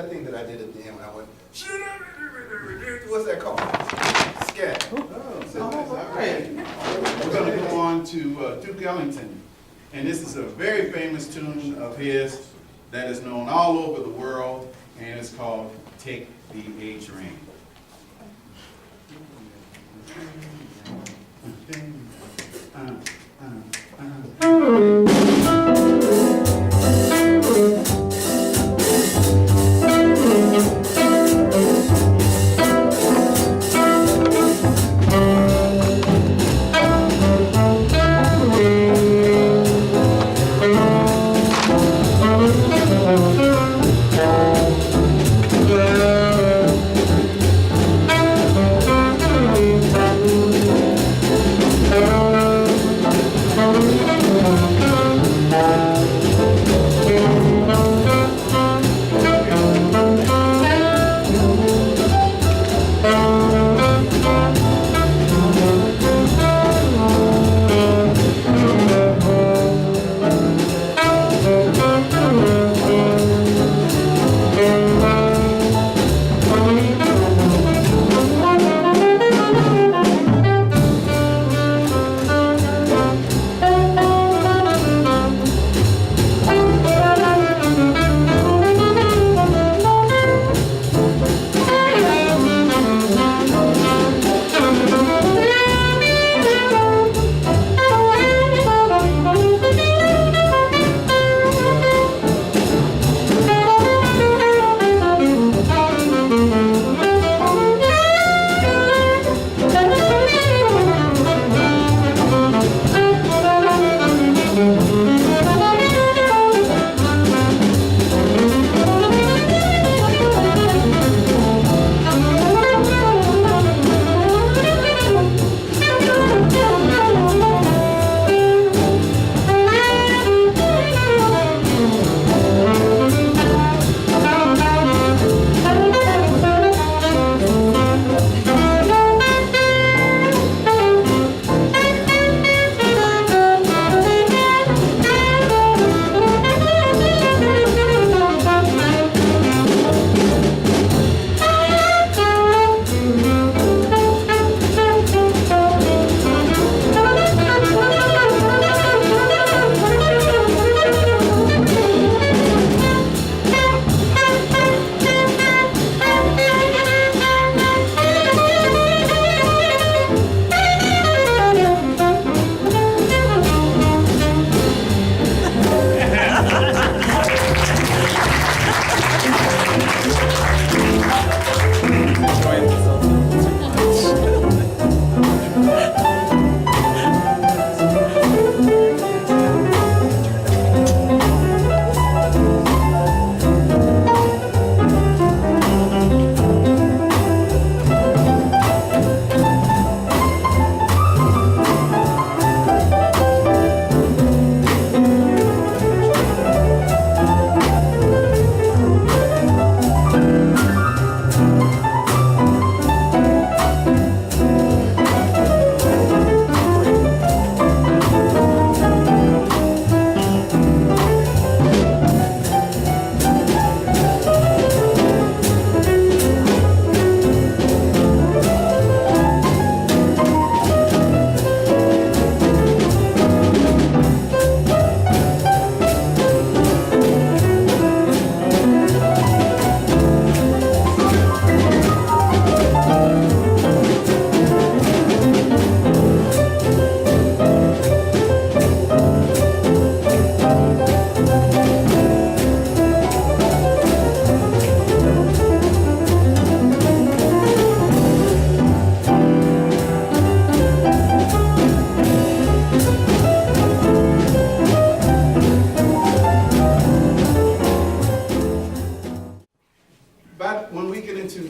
that thing that I did at the end when I went, what's that called? Scat. All right. We're going to go on to Duke Ellington. And this is a very famous tune of his that is known all over the world, and it's called Take the A Train.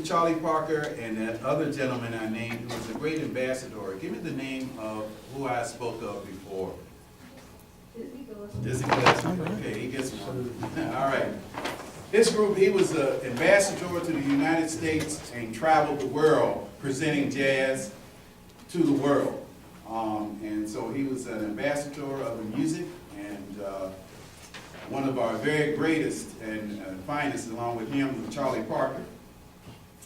Charlie Parker and that other gentleman I named who was a great ambassador. Give me the name of who I spoke of before. Dizzy Gillespie. Okay, he gets one. All right. This group, he was an ambassador to the United States and traveled the world presenting jazz to the world. And so he was an ambassador of the music, and one of our very greatest and finest, along with him, Charlie Parker,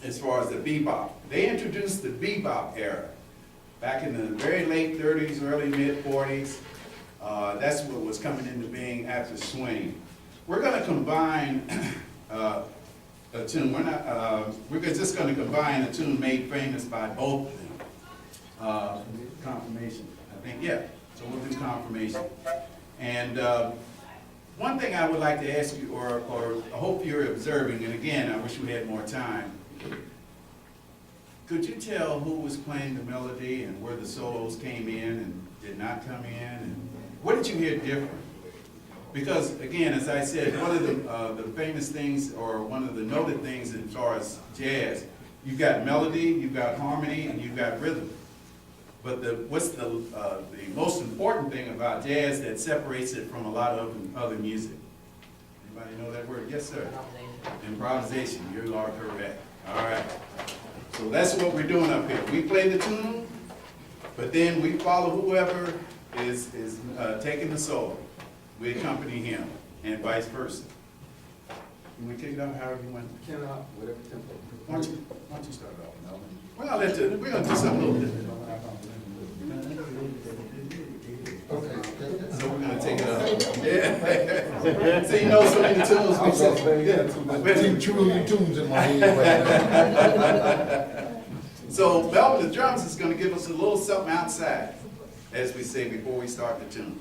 as far as the bebop. They introduced the bebop era back in the very late 30s, early mid-40s. That's what was coming into being after swing. We're going to combine a tune. We're just going to combine a tune made famous by both of them. Confirmation, I think, yeah. So we'll do Confirmation. And one thing I would like to ask you, or I hope you're observing, and again, I wish we had more time. Could you tell who was playing the melody and where the solos came in and did not come in? And what did you hear different? Because again, as I said, one of the famous things, or one of the noted things as far as jazz, you've got melody, you've got harmony, and you've got rhythm. But what's the most important thing about jazz that separates it from a lot of other music? Anybody know that word? Yes, sir. Improvisation. You are correct. All right. So that's what we're doing up here. We play the tune, but then we follow whoever is taking the solo. We accompany him, and vice versa. Can we kick it out however you want? Whatever tempo. Why don't you start it off, Melvin? We're gonna do something a little different. Okay. So we're gonna take it up. Yeah. So you know so many tunes. I'm so playing yeah, two tunes in my head right now. So Melvin, the drums, is gonna give us a little something outside, as we say before we start the tune.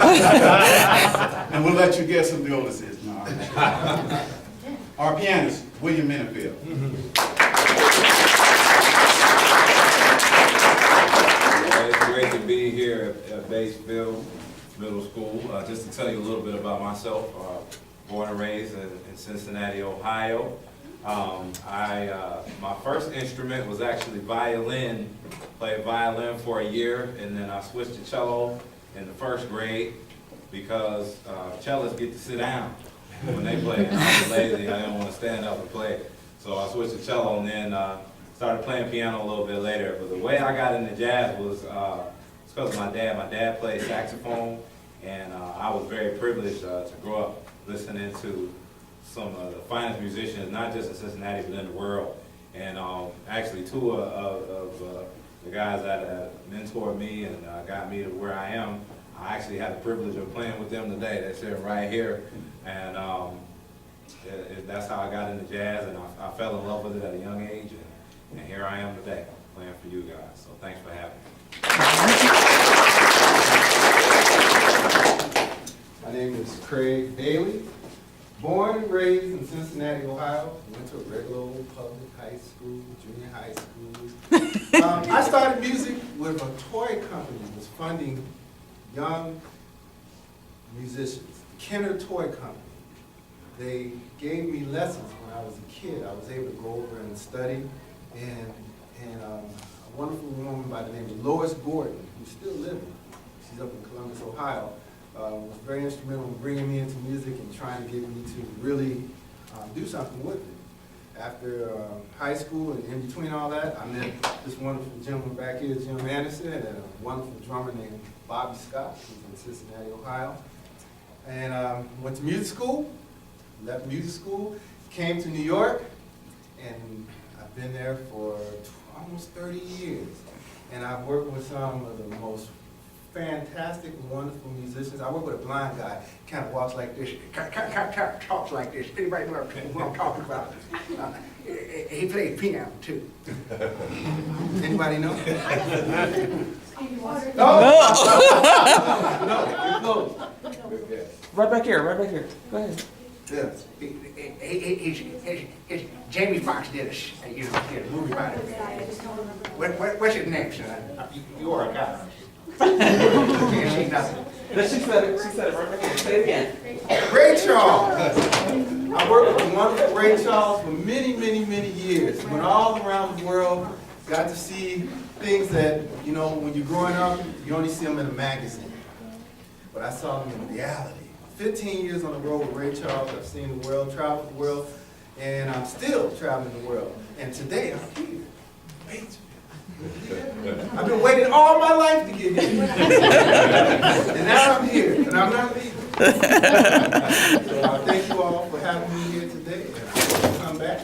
And we'll let you guess who the oldest is. No, our pianist, William Minifield. It's great to be here at Batesville Middle School. Just to tell you a little bit about myself, born and raised in Cincinnati, Ohio. My first instrument was actually violin. Played violin for a year, and then I switched to cello in the first grade because cellists get to sit down when they play. And I was lazy, I didn't want to stand up and play. So I switched to cello and then started playing piano a little bit later. But the way I got into jazz was because of my dad. My dad played saxophone, and I was very privileged to grow up listening to some of the finest musicians, not just in Cincinnati, but in the world. And actually two of the guys that mentored me and got me to where I am, I actually had the privilege of playing with them today. They're sitting right here. And that's how I got into jazz, and I fell in love with it at a young age, and here I am today, playing for you guys. So thanks for having me. My name is Craig Bailey. Born and raised in Cincinnati, Ohio. Went to a regular old public high school, junior high school. I started music with a toy company that was funding young musicians. Kenner Toy Company. They gave me lessons when I was a kid. I was able to go over and study. And a wonderful woman by the name of Lois Gordon, who's still living, she's up in Columbus, Ohio, was very instrumental in bringing me into music and trying to get me to really do something with it. After high school and in between all that, I met this wonderful gentleman back here, Jim Anderson, and a wonderful drummer named Bobby Scott, who's in Cincinnati, Ohio. And went to music school, left music school, came to New York, and I've been there for almost 30 years. And I've worked with some of the most fantastic, wonderful musicians. I work with a blind guy, kind of walks like this, talks like this. Anybody know what I'm talking about? He plays piano too. Anybody know? No. Right back here, right back here. Go ahead. Yes. Jamie Foxx did a movie about it. What's his name, son? You are a guy. Can't see nothing. She said it right back here. Say it again. Ray Charles. I worked with the wonderful Ray Charles for many, many, many years. Went all around the world, got to see things that, you know, when you're growing up, you only see them in a magazine. But I saw them in reality. 15 years on the road with Ray Charles. I've seen the world, traveled the world, and I'm still traveling the world. And today I'm here, Batesville. I've been waiting all my life to get here. And now I'm here, and I'm not leaving. So I thank you all for having me here today, and I will come back.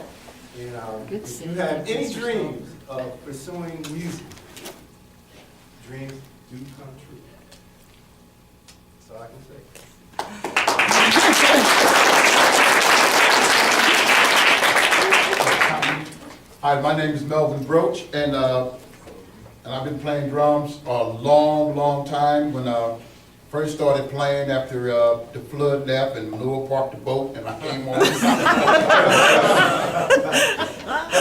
And if you have any dreams of pursuing music, dreams do come true. That's all I can say. Hi, my name is Melvin Broach, and I've been playing drums a long, long time. When I first started playing after the flood left and Noah parked the boat and I came on.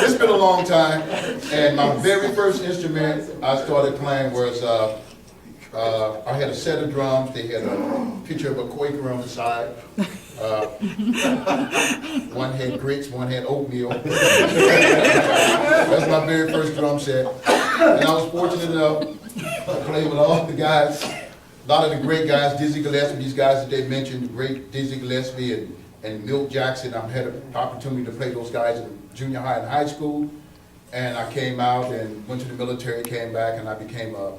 It's been a long time, and my very first instrument I started playing was I had a set of drums. They had a picture of a Quaker on the side. One had grits, one had oatmeal. That's my very first drum set. And I was fortunate enough to play with all the guys, a lot of the great guys, Dizzy Gillespie, these guys that they mentioned, the great Dizzy Gillespie and Milt Jackson. I've had an opportunity to play those guys in junior high and high school. And I came out and went to the military, came back, and I became a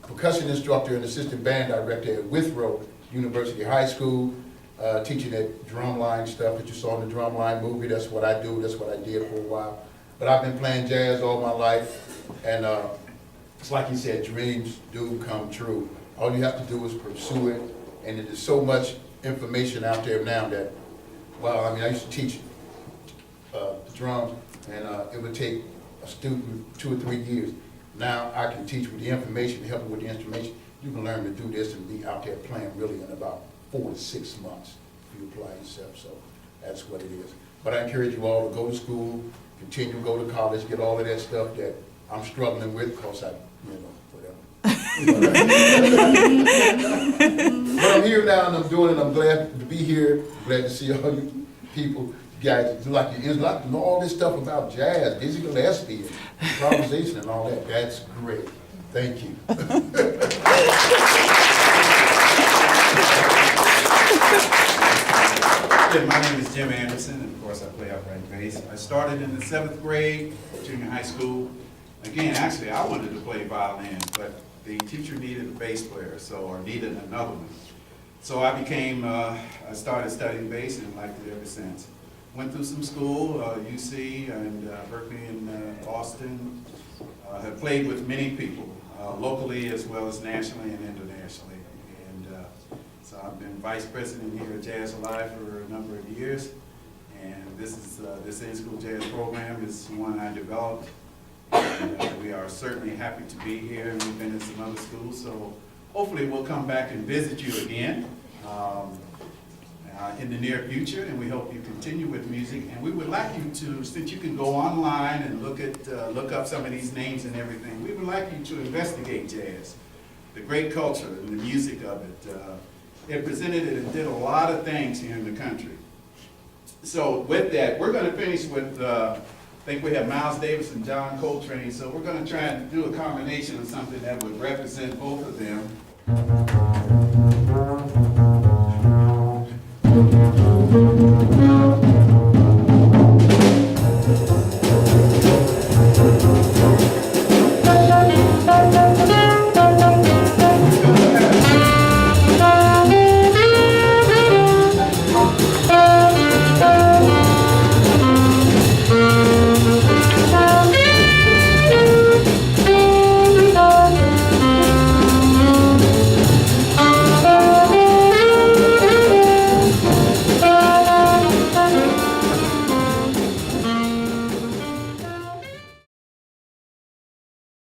percussion instructor and assistant band director at Withrow University High School, teaching that drumline stuff that you saw in the Drumline movie. That's what I do, that's what I did for a while. But I've been playing jazz all my life, and it's like you said, dreams do come true. All you have to do is pursue it, and there's so much information out there now that, well, I mean, I used to teach the drums, and it would take a student 2 or 3 years. Now I can teach with the information, help them with the you can learn to do this and be out there playing really in about 4 to 6 months if you apply yourself, so that's what it is. But I encourage you all to go to school, continue to go to college, get all of that stuff that I'm struggling with, because I, whatever. But I'm here now and I'm doing it, I'm glad to be here, glad to see all you people, guys, like you know all this stuff about jazz, Dizzy Gillespie, and improvisation and all that, that's great. Thank you. Yeah, my name is Jim Anderson, and of course I play upright bass. I started in the 7th grade, junior high school. Again, actually, I wanted to play violin, but the teacher needed a bass player, or needed another one. So I started studying bass and liked it ever since. Went through some school, UC and Berkeley and Boston. Have played with many people, locally as well as nationally and internationally. And so I've been vice president here at Jazz Alive for a number of years. And this in-school jazz program is one I developed. And we are certainly happy to be here, and we've been in some other schools. So hopefully we'll come back and visit you again in the near future, and we hope you continue with music. And we would like you to, since you can go online and look up some of these names and everything, we would like you to investigate jazz, the great culture and the music of it. It presented it and did a lot of things here in the country. So with that, we're going to finish with, I think we have Miles Davis and John Coltrane, so we're going to try and do a combination of something that would represent both of them.